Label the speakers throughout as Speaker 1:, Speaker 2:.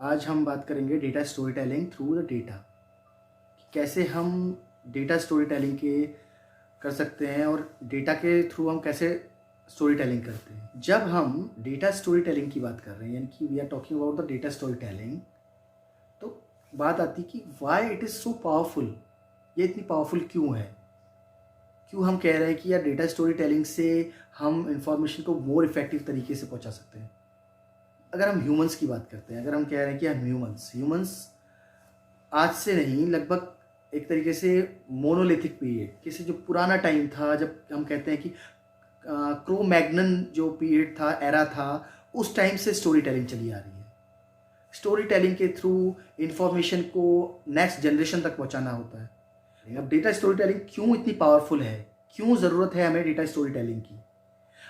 Speaker 1: आज हम बात करेंगे data story telling through the data. कैसे हम डेटा स्टोरी टेलिंग के कर सकते हैं और डेटा के थ्रू हम कैसे स्टोरी टेलिंग करते हैं। जब हम डेटा स्टोरी टेलिंग की बात कर रहे हैं यानी कि we are talking about the data story telling, तो बात आती कि why it is so powerful. ये इतनी पावरफुल क्यों है, क्यों हम कह रहे हैं कि यार डेटा स्टोरी टेलिंग से हम इंफॉर्मेशन को मोर इफेक्टिव तरीके से पहुंचा सकते हैं। अगर हम ह्यूमंस की बात करते हैं, अगर हम कह रहे हैं कि हम ह्यूमंस आज से नहीं, लगभग एक तरीके से मोनोलिथिक पीरियड, किसी जो पुराना टाइम था, जब हम कहते हैं कि क्रो मैग्नन जो पीरियड था, एरा था, उस टाइम से स्टोरी टेलिंग चली आ रही है। स्टोरी टेलिंग के थ्रू इंफॉर्मेशन को नेक्स्ट जनरेशन तक पहुंचाना होता है। अब डेटा स्टोरी टेलिंग क्यों इतनी पावरफुल है, क्यों ज़रूरत है हमें डेटा स्टोरी टेलिंग की।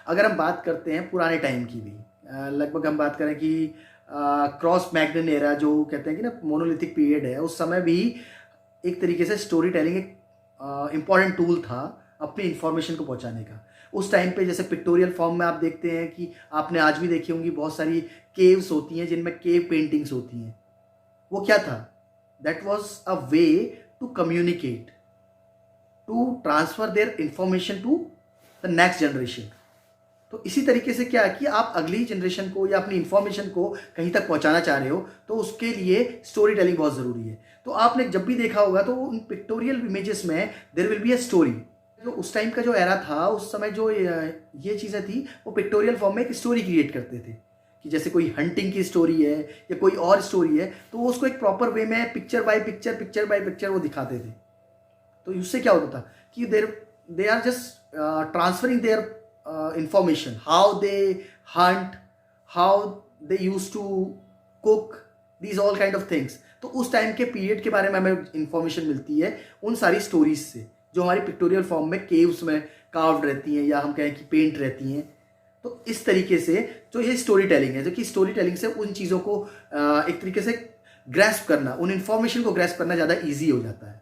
Speaker 1: अगर हम बात करते हैं पुराने टाइम की भी, लगभग हम बात करें कि क्रॉस मैग्नन एरा जो कहते हैं कि ना मोनोलिथिक पीरियड है, उस समय भी एक तरीके से स्टोरी टेलिंग एक इम्पॉर्टेंट टूल था अपनी इंफॉर्मेशन को पहुंचाने का। उस टाइम पे जैसे पिक्टोरियल फॉर्म में आप देखते हैं कि आपने आज भी देखी होंगी बहुत सारी केव्स होती हैं जिनमें केव पेंटिंग्स होती हैं। वो क्या था? That was a way to communicate, to transfer their information to the next generation. तो इसी तरीके से क्या है कि आप अगली जनरेशन को या अपनी इंफॉर्मेशन को कहीं तक पहुंचाना चाह रहे हो, तो उसके लिए स्टोरी टेलिंग बहुत ज़रूरी है। तो आपने जब भी देखा होगा तो उन पिक्टोरियल इमेजेस में there will be a story. जो उस टाइम का जो एरा था, उस समय जो ये चीज़ें थी, वो पिक्टोरियल फॉर्म में एक स्टोरी क्रिएट करते थे कि जैसे कोई हंटिंग की स्टोरी है या कोई और स्टोरी है, तो वो उसको एक प्रॉपर वे में पिक्चर बाय पिक्चर वो दिखाते थे। तो उससे क्या होता था कि they are just transferring their information, how they hunt, how they used to cook, these all kind of things। तो उस टाइम के पीरियड के बारे में हमें इंफॉर्मेशन मिलती है उन सारी स्टोरीज से जो हमारी पिक्टोरियल फॉर्म में केव्स में कार्व्ड रहती हैं या हम कहें कि पेंट रहती हैं। तो इस तरीके से जो ये स्टोरी टेलिंग है, जो कि स्टोरी टेलिंग से उन चीज़ों को एक तरीके से ग्रैस्प करना, उन इंफॉर्मेशन को ग्रैस्प करना ज़्यादा ईजी हो जाता है।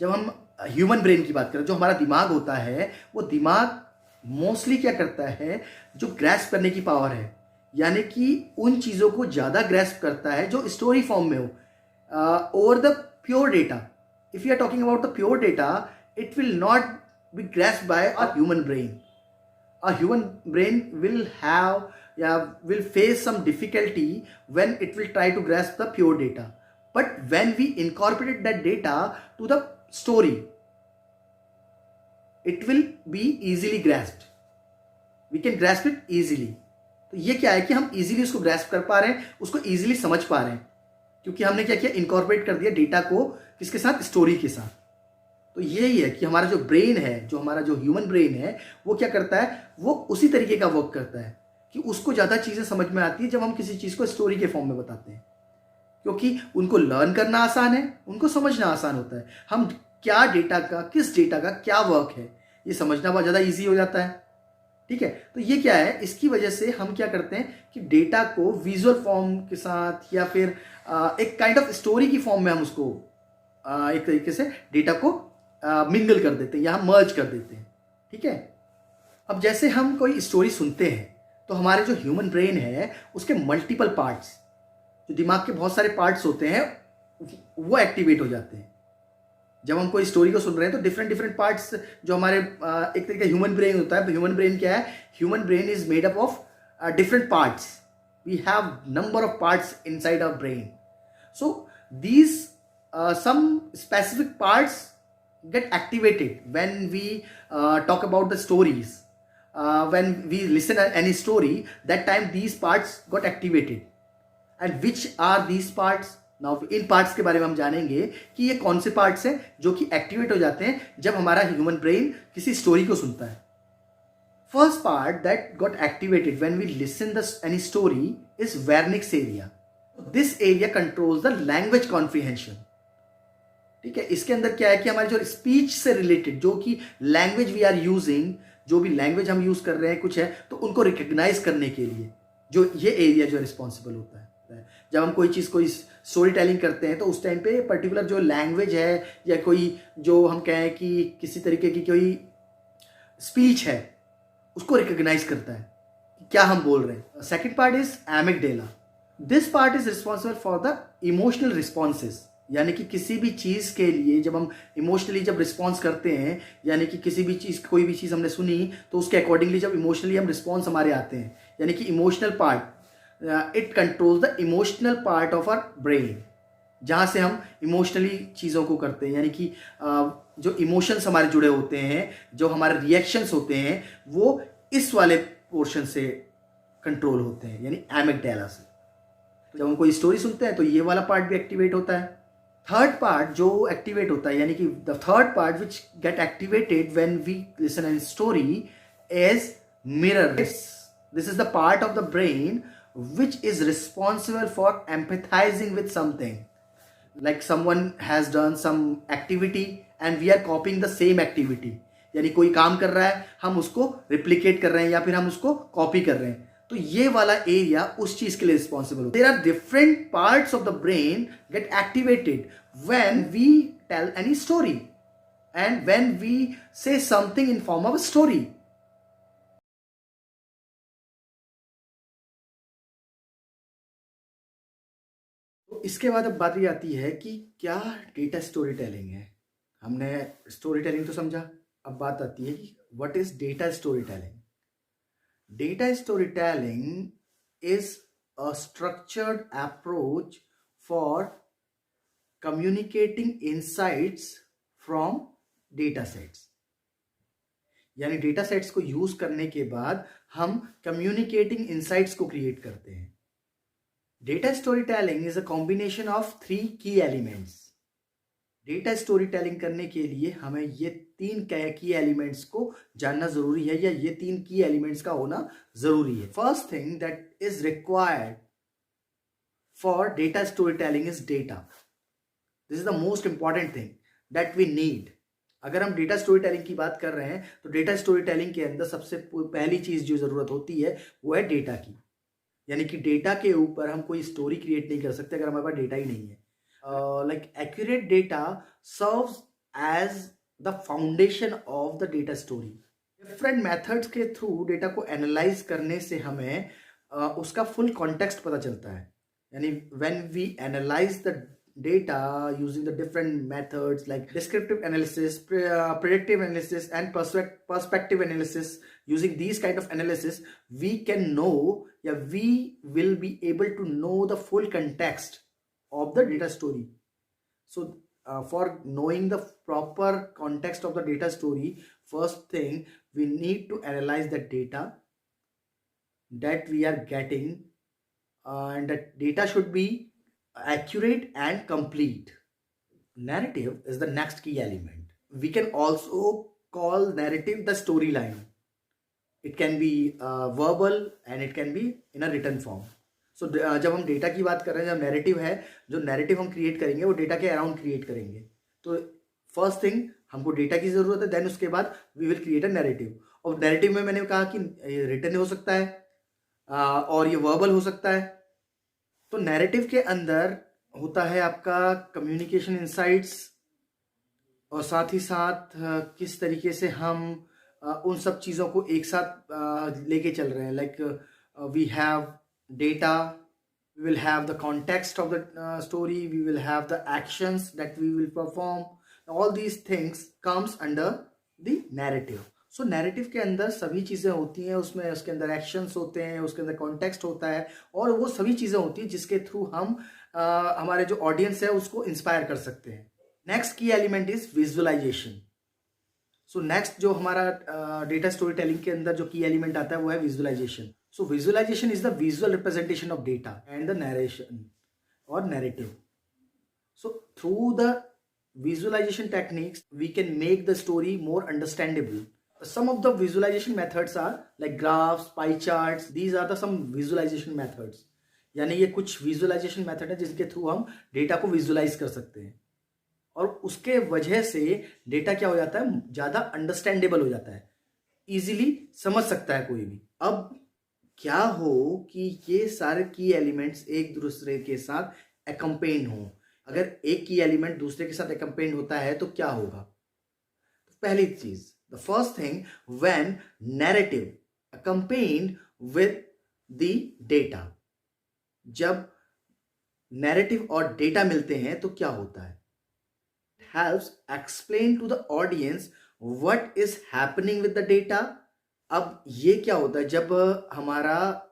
Speaker 1: जब हम ह्यूमन ब्रेन की बात करें, जो हमारा दिमाग होता है, वो दिमाग मोस्टली क्या करता है, जो ग्रैस्प करने की पावर है, यानी कि उन चीज़ों को ज़्यादा ग्रैस्प करता है जो स्टोरी फॉर्म में हो over the pure data. If you are talking about the pure data, it will not be grasp by a human brain. A human brain will have या will face some difficulty when it will try to grasp the pure data, but when we incorporate that data to the story, it will be easily grasped, we can grasp it easily। तो ये क्या है कि हम easily उसको grasp कर पा रहे हैं, उसको easily समझ पा रहे हैं, क्योंकि हमने क्या किया, incorporate कर दिया डेटा को किसके साथ, स्टोरी के साथ। तो यही है कि हमारा जो ब्रेन है, जो हमारा जो ह्यूमन ब्रेन है, वो क्या करता है, वो उसी तरीके का वर्क करता है कि उसको ज़्यादा चीज़ें समझ में आती है जब हम किसी चीज़ को स्टोरी के फॉर्म में बताते हैं, क्योंकि उनको लर्न करना आसान है, उनको समझना आसान होता है। हम क्या डेटा का, किस डेटा का क्या वर्क है, ये समझना बहुत ज़्यादा इजी हो जाता है। ठीक है, तो ये क्या है, इसकी वजह से हम क्या करते हैं कि डेटा को विजुअल फॉर्म के साथ या फिर एक काइंड ऑफ स्टोरी की फॉर्म में हम उसको एक तरीके से डेटा को मिंगल कर देते हैं या हम मर्ज कर देते हैं। ठीक है, अब जैसे हम कोई स्टोरी सुनते हैं तो हमारे जो ह्यूमन ब्रेन है, उसके मल्टीपल पार्ट्स, जो दिमाग के बहुत सारे पार्ट्स होते हैं, वो एक्टिवेट हो जाते हैं। जब हम कोई स्टोरी को सुन रहे हैं तो डिफरेंट पार्ट्स जो हमारे एक तरीके का ह्यूमन ब्रेन होता है। तो ह्यूमन ब्रेन क्या है, human brain is made up of different parts. We have number of parts inside our brain. So these some specific parts get activated when we talk about the stories, when we listen at any story, that time these parts got activated। and which are these parts? Now in parts के बारे में हम जानेंगे कि ये कौन से parts हैं जो कि एक्टिवेट हो जाते हैं जब हमारा ह्यूमन ब्रेन किसी स्टोरी को सुनता है। First part that got activated when we listen the any story is Wernicke's area. This area controls the language comprehension. ठीक है, इसके अंदर क्या है कि हमारे जो स्पीच से रिलेटेड, जो कि लैंग्वेज वी आर यूजिंग, जो भी लैंग्वेज हम यूज कर रहे हैं कुछ है, तो उनको रिकग्नाइज करने के लिए जो ये एरिया जो रिस्पॉन्सिबल होता है। जब हम कोई चीज़, कोई स्टोरी टेलिंग करते हैं, तो उस टाइम पे पर्टिकुलर जो लैंग्वेज है या कोई जो हम कहें कि किसी तरीके की कोई स्पीच है, उसको रिकग्नाइज करता है कि क्या हम बोल रहे हैं। Second part is amygdala. This part is responsible for the emotional responses, यानी कि किसी भी चीज़ के लिए जब हम इमोशनली जब रिस्पॉन्स करते हैं, यानी कि किसी भी चीज़, कोई भी चीज़ हमने सुनी तो उसके अकॉर्डिंगली जब इमोशनली हम रिस्पॉन्स हमारे आते हैं, यानी कि emotional part, it controls the emotional part of our brain, जहाँ से हम इमोशनली चीज़ों को करते हैं, यानी कि जो इमोशंस हमारे जुड़े होते हैं, जो हमारे रिएक्शंस होते हैं, वो इस वाले पोर्शन से कंट्रोल होते हैं, यानी एमिगडाला से। जब हम कोई स्टोरी सुनते हैं तो ये वाला पार्ट भी एक्टिवेट होता है। थर्ड पार्ट जो एक्टिवेट होता है, यानी कि the third part which get activated when we listen an story is mirror. This is the part of the brain which is responsible for empathizing with something, like someone has done some activity and we are copying the same activity, यानी कोई काम कर रहा है, हम उसको replicate कर रहे हैं या फिर हम उसको कॉपी कर रहे हैं, तो ये वाला एरिया उस चीज के लिए रिस्पॉन्सिबल होता है। There are different parts of the brain get activated when we tell any story and when we say something in form of story. तो इसके बाद अब बात ये आती है कि क्या डेटा स्टोरी टेलिंग है। हमने स्टोरी टेलिंग तो समझा, अब बात आती है कि what is data story telling. Data story telling is a structured approach for communicating insights from data sets, यानी डेटा सेट्स को यूज करने के बाद हम कम्युनिकेटिंग इनसाइट्स को क्रिएट करते हैं। Data story telling is a combination of 3 की एलिमेंट्स। डेटा स्टोरी टेलिंग करने के लिए हमें ये 3 की एलिमेंट्स को जानना जरूरी है, या ये 3 की एलिमेंट्स का होना जरूरी है। First thing that is required for data story telling is data. This is the most important thing that we need. अगर हम डेटा स्टोरी टेलिंग की बात कर रहे हैं तो डेटा स्टोरी टेलिंग के अंदर सबसे पहली चीज जो जरूरत होती है वो है डेटा की, यानी कि डेटा के ऊपर हम कोई स्टोरी क्रिएट नहीं कर सकते अगर हमारे पास डेटा ही नहीं है। Like accurate data serves as the foundation of the data story. Different methods के थ्रू डेटा को एनालाइज करने से हमें उसका फुल कॉन्टेक्स्ट पता चलता है, यानी when we analyse the data using the different methods like descriptive analysis, predictive analysis and perspective analysis. Using these kind of analysis we can know, we will be able to know the full context of the data story. So for knowing the proper context of the data story, first thing we need to analyze the data that we are getting, and that data should be accurate and complete. Narrative is the next key element. We can also call narrative the storyline. It can be verbal and it can be in a written form. So जब हम data की बात कर रहे हैं, जब narrative है, जो नैरेटिव हम क्रिएट करेंगे वो डेटा के अराउंड क्रिएट करेंगे। तो फर्स्ट थिंग हमको डेटा की जरूरत है, देन उसके बाद we will create a narrative. और नैरेटिव में मैंने कहा कि रिटन हो सकता है और ये वर्बल हो सकता है। तो नैरेटिव के अंदर होता है आपका कम्युनिकेशन इनसाइट्स, और साथ ही साथ किस तरीके से हम उन सब चीज़ों को एक साथ लेके चल रहे हैं। Like we have data, we will have the context of the story, we will have the actions that we will perform, all these things comes under the narrative. So narrative के अंदर सभी चीज़ें होती हैं, उसमें उसके अंदर एक्शंस होते हैं, उसके अंदर कॉन्टेक्स्ट होता है, और वो सभी चीज़ें होती हैं जिसके थ्रू हम हमारे जो ऑडियंस है उसको इंस्पायर कर सकते हैं। Next key element is visualisation. So next जो हमारा डेटा स्टोरी टेलिंग के अंदर जो की एलिमेंट आता है वो है visualisation. So visualisation is the visual representation of data and the narration और narrative. So through the visualization techniques we can make the story more understandable. Some of the visualization methods are like graphs, pie charts. These are the some visualization methods. यानी ये कुछ visualization method है जिसके through हम data को visualise कर सकते हैं, और उसके वजह से डेटा क्या हो जाता है, ज़्यादा अंडरस्टैंडेबल हो जाता है, इजीली समझ सकता है कोई भी। अब क्या हो कि ये सारे की एलिमेंट्स एक दूसरे के साथ एकम्पेन हो। अगर एक की एलिमेंट दूसरे के साथ एकम्पेन होता है तो क्या होगा। पहली चीज, the first thing, when narrative accompanied with the data, जब नैरेटिव और डेटा मिलते हैं तो क्या होता है? Helps explain to the audience what is happening with the data. अब ये क्या होता है जब हमारा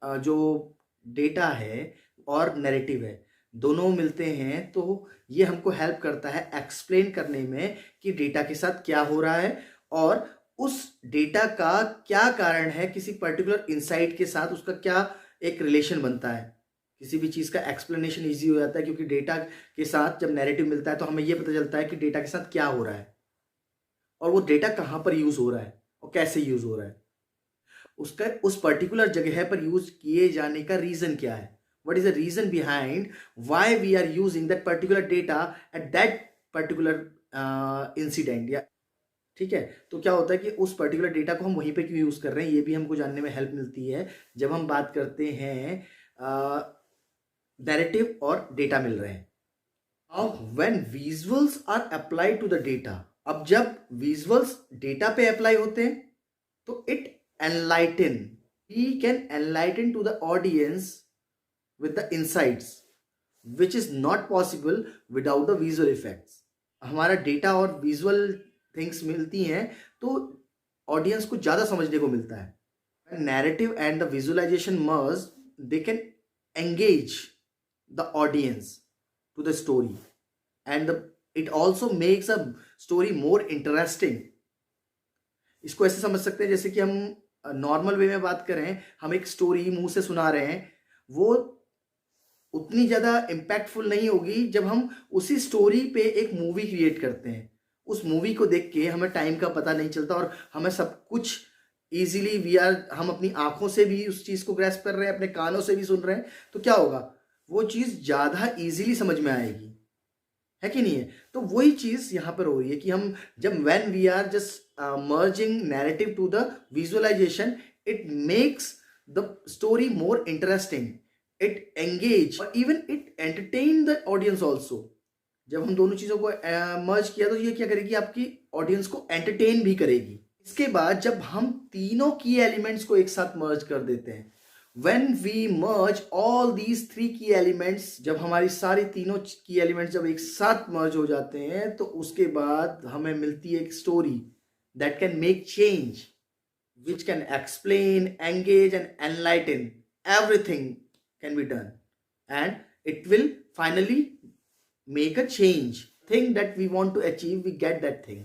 Speaker 1: जो डेटा है और नैरेटिव है दोनों मिलते हैं, तो ये हमको हेल्प करता है एक्सप्लेन करने में कि डेटा के साथ क्या हो रहा है और उस डेटा का क्या कारण है, किसी पर्टिकुलर इंसाइट के साथ उसका क्या एक रिलेशन बनता है। किसी भी चीज़ का एक्सप्लेनेशन ईजी हो जाता है क्योंकि डेटा के साथ जब नैरेटिव मिलता है तो हमें ये पता चलता है कि डेटा के साथ क्या हो रहा है और वो डेटा कहाँ पर यूज़ हो रहा है और कैसे यूज़ हो रहा है, उसका उस पर्टिकुलर जगह पर यूज किए जाने का रीजन क्या है, what is the reason behind why we are using that particular data at that particular incident. या ठीक है, तो क्या होता है कि उस पर्टिकुलर डेटा को हम वहीं पे क्यों यूज कर रहे हैं, ये भी हमको जानने में हेल्प मिलती है जब हम बात करते हैं नैरेटिव और डेटा मिल रहे हैं। Now, when visuals are applied to the data, अब जब विजुअल्स डेटा पे अप्लाई होते हैं तो it enlighten, we can enlighten to the audience with the insights which is not possible without the visual effects। हमारा data और visual things मिलती हैं तो ऑडियंस को ज़्यादा समझने को मिलता है। Narrative and the visualisation merge, they can engage the audience to the story and it also makes a story more interesting। इसको ऐसे समझ सकते हैं जैसे कि हम नॉर्मल वे में बात करें, हम एक स्टोरी मुंह से सुना रहे हैं, वो उतनी ज़्यादा इम्पैक्टफुल नहीं होगी जब हम उसी स्टोरी पे एक मूवी क्रिएट करते हैं। उस मूवी को देख के हमें टाइम का पता नहीं चलता और हमें सब कुछ ईजिली हम अपनी आंखों से भी उस चीज़ को ग्रैस्प कर रहे हैं, अपने कानों से भी सुन रहे हैं, तो क्या होगा, वो चीज़ ज़्यादा ईजिली समझ में आएगी, है कि नहीं है। तो वही चीज़ यहाँ पर हो रही है कि हम जब when we are just merging narrative to the visualisation, it makes the story more interesting, it engage और even it entertain the audience also. जब हम दोनों चीज़ों को मर्ज किया तो ये क्या करेगी, आपकी ऑडियंस को एंटरटेन भी करेगी। इसके बाद जब हम तीनों की एलिमेंट्स को एक साथ मर्ज कर देते हैं, when we merge all these three key elements, जब हमारी सारी तीनों की एलिमेंट्स जब एक साथ मर्ज हो जाते हैं तो उसके बाद हमें मिलती है एक story that can make change, which can explain, engage and enlighten, everything can be done and it will finally make a change, thing that we want to achieve, we get that thing।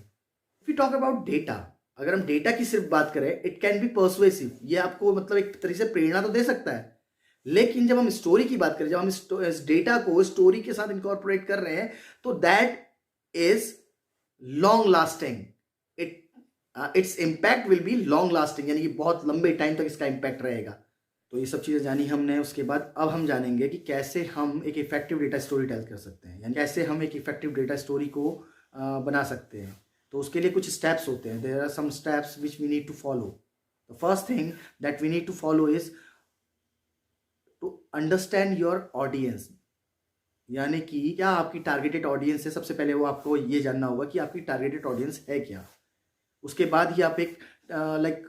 Speaker 1: if we talk about data, अगर हम data की सिर्फ बात करें, it can be persuasive, ये आपको मतलब एक तरीके से प्रेरणा तो दे सकता है, लेकिन जब हम स्टोरी की बात करें, जब हम इस डेटा को स्टोरी के साथ इनकॉर्पोरेट कर रहे हैं तो that is long lasting, its impact will be long lasting, यानी कि बहुत लंबे टाइम तक इसका इम्पैक्ट रहेगा। तो ये सब चीज़ें जानी हमने, उसके बाद अब हम जानेंगे कि कैसे हम एक इफेक्टिव डेटा स्टोरी टेल कर सकते हैं, यानी कैसे हम एक इफेक्टिव डेटा स्टोरी को बना सकते हैं। तो उसके लिए कुछ स्टेप्स होते हैं, there are some steps which we need to follow. The first thing that we need to follow is to understand your audience, यानी कि क्या आपकी टारगेटेड ऑडियंस है। सबसे पहले वो आपको ये जानना होगा कि आपकी टारगेटेड ऑडियंस है क्या, उसके बाद ही आप एक like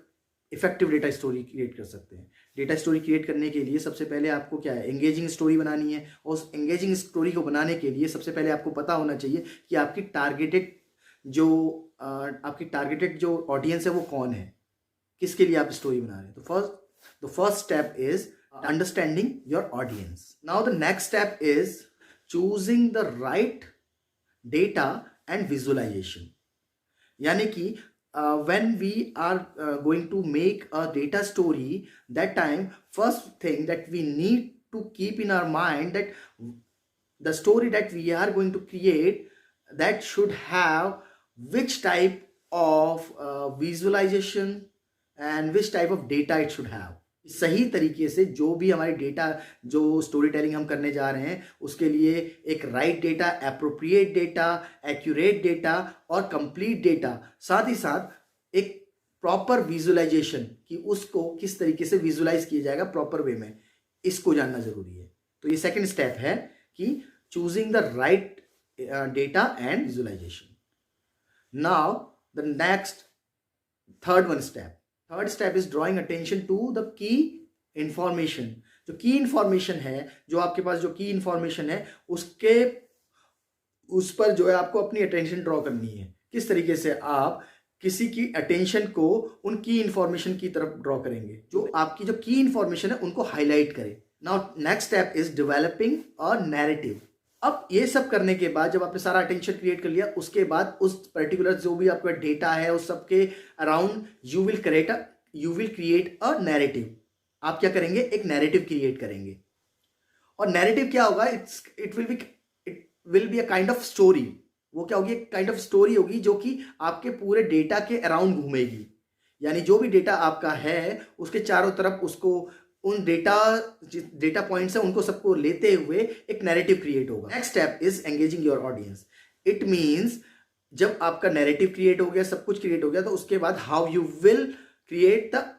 Speaker 1: effective data story create कर सकते हैं। डेटा स्टोरी क्रिएट करने के लिए सबसे पहले आपको क्या है, एंगेजिंग स्टोरी बनानी है, और उस एंगेजिंग स्टोरी को बनाने के लिए सबसे पहले आपको पता होना चाहिए कि आपकी टारगेटेड जो ऑडियंस है वो कौन है, किसके लिए आप स्टोरी बना रहे हैं। तो first step is understanding your audience. Now the next step is choosing the right data and visualisation, यानी कि when we are going to make a data story, that time first thing that we need to keep in our mind that the story that we are going to create, that should have which type of visualization and which type of data it should have। सही तरीके से जो भी हमारी data, जो story telling हम करने जा रहे हैं, उसके लिए एक right data, appropriate data, accurate data और कंप्लीट डेटा, साथ ही साथ एक प्रॉपर विजुअलाइजेशन कि उसको किस तरीके से विजुअलाइज किया जाएगा प्रॉपर वे में, इसको जानना जरूरी है। तो ये सेकंड स्टेप है कि choosing the right data and visualisation. Now the next third step is drawing attention to the key information. जो की इंफॉर्मेशन है, जो आपके पास जो की इंफॉर्मेशन है उस पर जो है आपको अपनी अटेंशन ड्रॉ करनी है। किस तरीके से आप किसी की अटेंशन को उन की इंफॉर्मेशन की तरफ ड्रॉ करेंगे, जो आपकी जो की इंफॉर्मेशन है उनको हाईलाइट करें। Now next step is developing a narrative. अब ये सब करने के बाद जब आपने सारा अटेंशन क्रिएट कर लिया, उसके बाद उस पर्टिकुलर जो भी आपका डेटा है उस सब के around you will create a narrative. आप क्या करेंगे, एक नैरेटिव क्रिएट करेंगे। और नैरेटिव क्या होगा, it will be a kind of story. वो क्या होगी, एक काइंड ऑफ स्टोरी होगी जो कि आपके पूरे डेटा के अराउंड घूमेगी। यानी जो भी डेटा आपका है उसके चारों तरफ उसको उन डेटा पॉइंट्स है उनको सबको लेते हुए एक नैरेटिव क्रिएट होगा। Next step is engaging your audience. It means जब आपका नैरेटिव क्रिएट हो गया, सब कुछ क्रिएट हो गया, तो उसके बाद how you will create the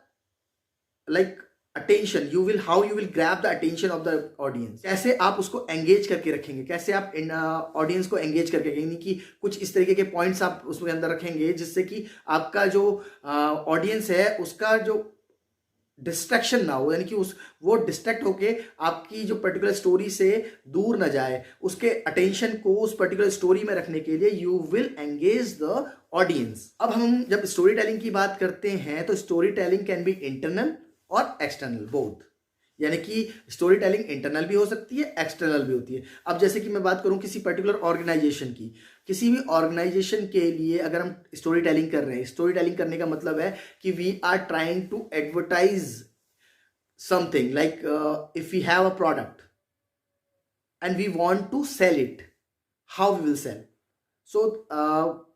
Speaker 1: attention, how you will grab the attention of the audience. कैसे आप उसको एंगेज करके रखेंगे, कैसे आप ऑडियंस को एंगेज करके रखेंगे, यानी कि कुछ इस तरीके के पॉइंट्स आप उसके अंदर रखेंगे जिससे कि आपका जो ऑडियंस है उसका जो डिस्ट्रैक्शन ना हो, यानी कि वो डिस्ट्रैक्ट होके आपकी जो पर्टिकुलर स्टोरी से दूर ना जाए। उसके अटेंशन को उस पर्टिकुलर स्टोरी में रखने के लिए you will engage the audience. अब हम जब स्टोरी टेलिंग की बात करते हैं तो story telling can be internal और एक्सटर्नल बोथ। यानी कि स्टोरी टेलिंग इंटरनल भी हो सकती है, एक्सटर्नल भी होती है। अब जैसे कि मैं बात करूं किसी पर्टिकुलर ऑर्गेनाइजेशन की, किसी भी ऑर्गेनाइजेशन के लिए अगर हम स्टोरी टेलिंग कर रहे हैं, स्टोरी टेलिंग करने का मतलब है कि we are trying to advertise something, like if we have a product and we want to sell it, how we will sell. So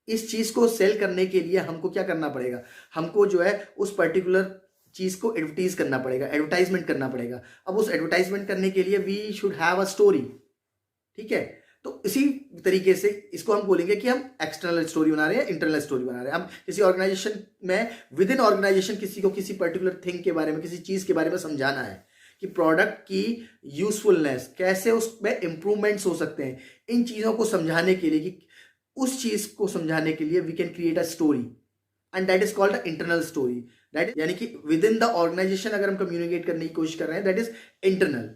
Speaker 1: इस चीज को सेल करने के लिए हमको क्या करना पड़ेगा, हमको जो है उस पर्टिकुलर चीज को एडवर्टाइज करना पड़ेगा, एडवर्टाइजमेंट करना पड़ेगा। अब उस एडवर्टाइजमेंट करने के लिए we should have a story, ठीक है। तो इसी तरीके से इसको हम बोलेंगे कि हम एक्सटर्नल स्टोरी बना रहे हैं, इंटरनल स्टोरी बना रहे हैं। हम किसी ऑर्गेनाइजेशन में, विद इन ऑर्गेनाइजेशन किसी को किसी पर्टिकुलर थिंग के बारे में, किसी चीज के बारे में समझाना है कि प्रोडक्ट की यूजफुलनेस, कैसे उसमें इंप्रूवमेंट्स हो सकते हैं, इन चीजों को समझाने के लिए, कि उस चीज को समझाने के लिए we can create a story and that is called a internal story. That यानी कि विद इन द ऑर्गेनाइजेशन अगर हम कम्युनिकेट करने की कोशिश कर रहे हैं, दैट इज इंटरनल।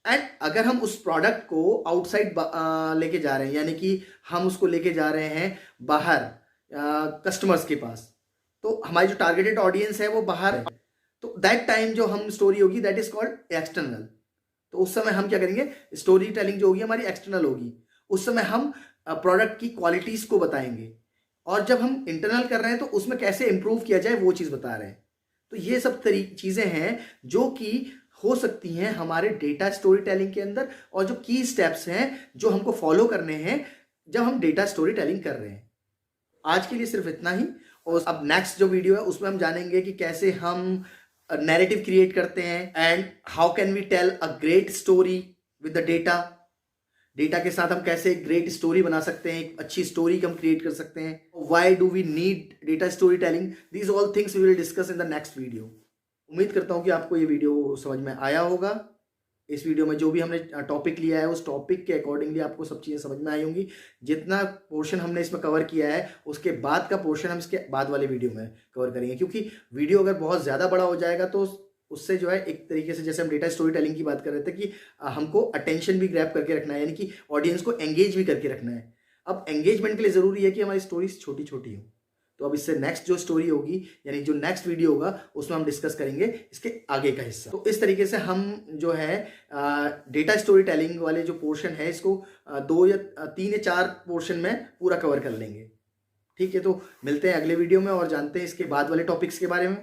Speaker 1: एंड अगर हम उस प्रोडक्ट को आउटसाइड लेके जा रहे हैं, यानी कि हम उसको लेके जा रहे हैं बाहर कस्टमर्स के पास, तो हमारी जो टारगेटेड ऑडियंस है वो बाहर है, तो दैट टाइम जो हम स्टोरी होगी दैट इज कॉल्ड एक्सटर्नल। तो उस समय हम क्या करेंगे, स्टोरी टेलिंग जो होगी हमारी एक्सटर्नल होगी। उस समय हम प्रोडक्ट की क्वालिटीज को बताएंगे, और जब हम इंटरनल कर रहे हैं तो उसमें कैसे इंप्रूव किया जाए वो चीज बता रहे हैं। तो ये सब चीजें हैं जो कि हो सकती हैं हमारे डेटा स्टोरी टेलिंग के अंदर, और जो की स्टेप्स हैं जो हमको फॉलो करने हैं जब हम डेटा स्टोरी टेलिंग कर रहे हैं। आज के लिए सिर्फ इतना ही, और अब नेक्स्ट जो वीडियो है उसमें हम जानेंगे कि कैसे हम नैरेटिव क्रिएट करते हैं and how can we tell a great story with the data के साथ हम कैसे एक ग्रेट स्टोरी बना सकते हैं, एक अच्छी स्टोरी हम क्रिएट कर सकते हैं। Why do we need data story telling, these all things we will discuss in the next video. उम्मीद करता हूं कि आपको ये वीडियो समझ में आया होगा। इस वीडियो में जो भी हमने टॉपिक लिया है उस टॉपिक के अकॉर्डिंगली आपको सब चीज़ें समझ में आई होंगी। जितना पोर्शन हमने इसमें कवर किया है उसके बाद का पोर्शन हम इसके बाद वाले वीडियो में कवर करेंगे, क्योंकि वीडियो अगर बहुत ज़्यादा बड़ा हो जाएगा तो उससे जो है एक तरीके से, जैसे हम डेटा स्टोरी टेलिंग की बात कर रहे थे कि हमको अटेंशन भी ग्रैब करके रखना है, यानी कि ऑडियंस को एंगेज भी करके रखना है। अब एंगेजमेंट के लिए ज़रूरी है कि हमारी स्टोरीज छोटी छोटी हो। तो अब इससे नेक्स्ट जो स्टोरी होगी, यानी जो नेक्स्ट वीडियो होगा उसमें हम डिस्कस करेंगे इसके आगे का हिस्सा। तो इस तरीके से हम जो है डेटा स्टोरी टेलिंग वाले जो पोर्शन है इसको 2 या 3 या 4 पोर्शन में पूरा कवर कर लेंगे। ठीक है, तो मिलते हैं अगले वीडियो में और जानते हैं इसके बाद वाले टॉपिक्स के बारे में।